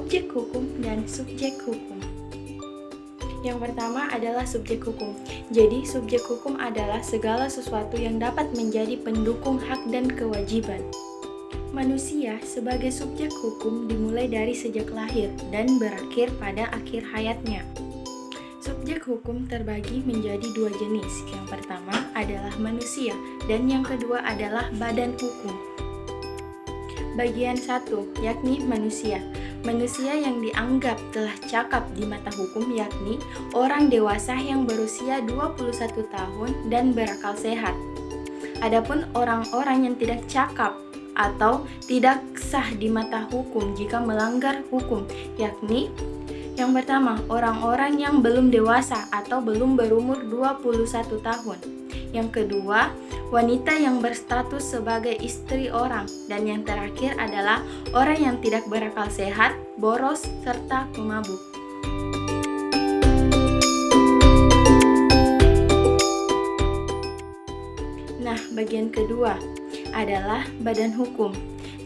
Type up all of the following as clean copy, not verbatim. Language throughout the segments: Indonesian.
objek hukum dan subjek hukum. Yang pertama adalah subjek hukum. Jadi, subjek hukum adalah segala sesuatu yang dapat menjadi pendukung hak dan kewajiban. Manusia sebagai subjek hukum dimulai dari sejak lahir dan berakhir pada akhir hayatnya. Subjek hukum terbagi menjadi dua jenis. Yang pertama adalah manusia dan yang kedua adalah badan hukum. Bagian 1, yakni manusia. Manusia yang dianggap telah cakap di mata hukum yakni orang dewasa yang berusia 21 tahun dan berakal sehat. Adapun orang-orang yang tidak cakap atau tidak sah di mata hukum jika melanggar hukum, yakni yang pertama, orang-orang yang belum dewasa atau belum berumur 21 tahun. Yang kedua, wanita yang berstatus sebagai istri orang. Dan yang terakhir adalah orang yang tidak berakal sehat, boros, serta pemabuk. Nah, bagian kedua adalah badan hukum.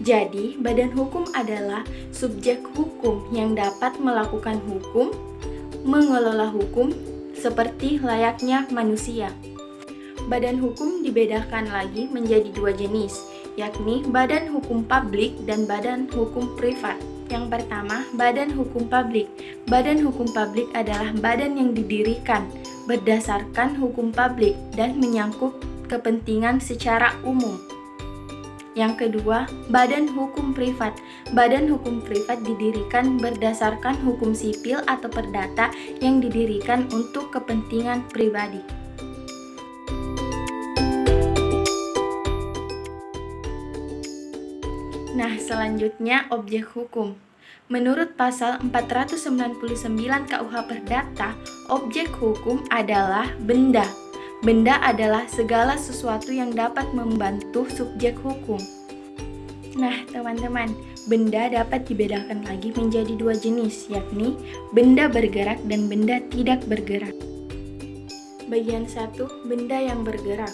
Jadi, badan hukum adalah subjek hukum yang dapat melakukan hukum, mengelola hukum, seperti layaknya manusia. Badan hukum dibedakan lagi menjadi dua jenis, yakni badan hukum publik dan badan hukum privat. Yang pertama, badan hukum publik. Badan hukum publik adalah badan yang didirikan berdasarkan hukum publik dan menyangkut kepentingan secara umum. Yang kedua, badan hukum privat. Badan hukum privat didirikan berdasarkan hukum sipil atau perdata yang didirikan untuk kepentingan pribadi. Nah, selanjutnya objek hukum. Menurut pasal 499 KUH Perdata, objek hukum adalah benda. Benda adalah segala sesuatu yang dapat membantu subjek hukum. Nah, teman-teman, benda dapat dibedakan lagi menjadi dua jenis, yakni benda bergerak dan benda tidak bergerak. Bagian 1, benda yang bergerak.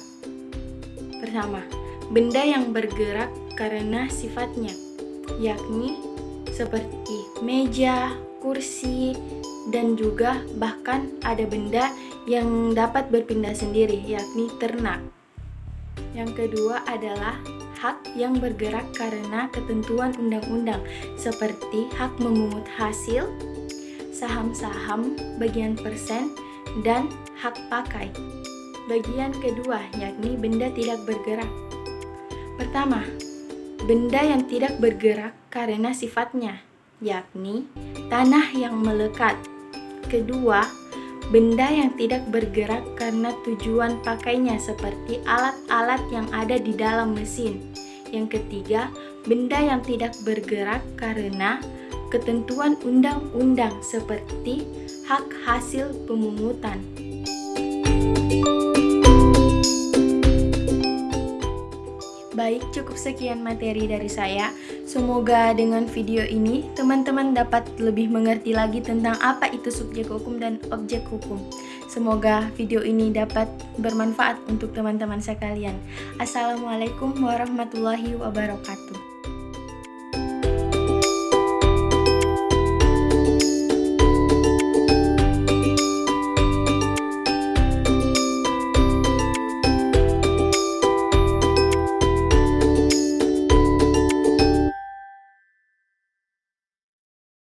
Pertama, benda yang bergerak karena sifatnya, yakni seperti meja, kursi, dan juga bahkan ada benda yang dapat berpindah sendiri, yakni ternak. Yang kedua adalah hak yang bergerak karena ketentuan undang-undang, seperti hak memungut hasil, saham-saham, bagian persen, dan hak pakai. Bagian kedua, yakni benda tidak bergerak. Pertama, benda yang tidak bergerak karena sifatnya, yakni tanah yang melekat. Kedua, benda yang tidak bergerak karena tujuan pakainya seperti alat-alat yang ada di dalam mesin. Yang ketiga, benda yang tidak bergerak karena ketentuan undang-undang seperti hak hasil pemungutan. Baik, cukup sekian materi dari saya. Semoga dengan video ini teman-teman dapat lebih mengerti lagi tentang apa itu subjek hukum dan objek hukum. Semoga video ini dapat bermanfaat untuk teman-teman sekalian. Assalamualaikum warahmatullahi wabarakatuh.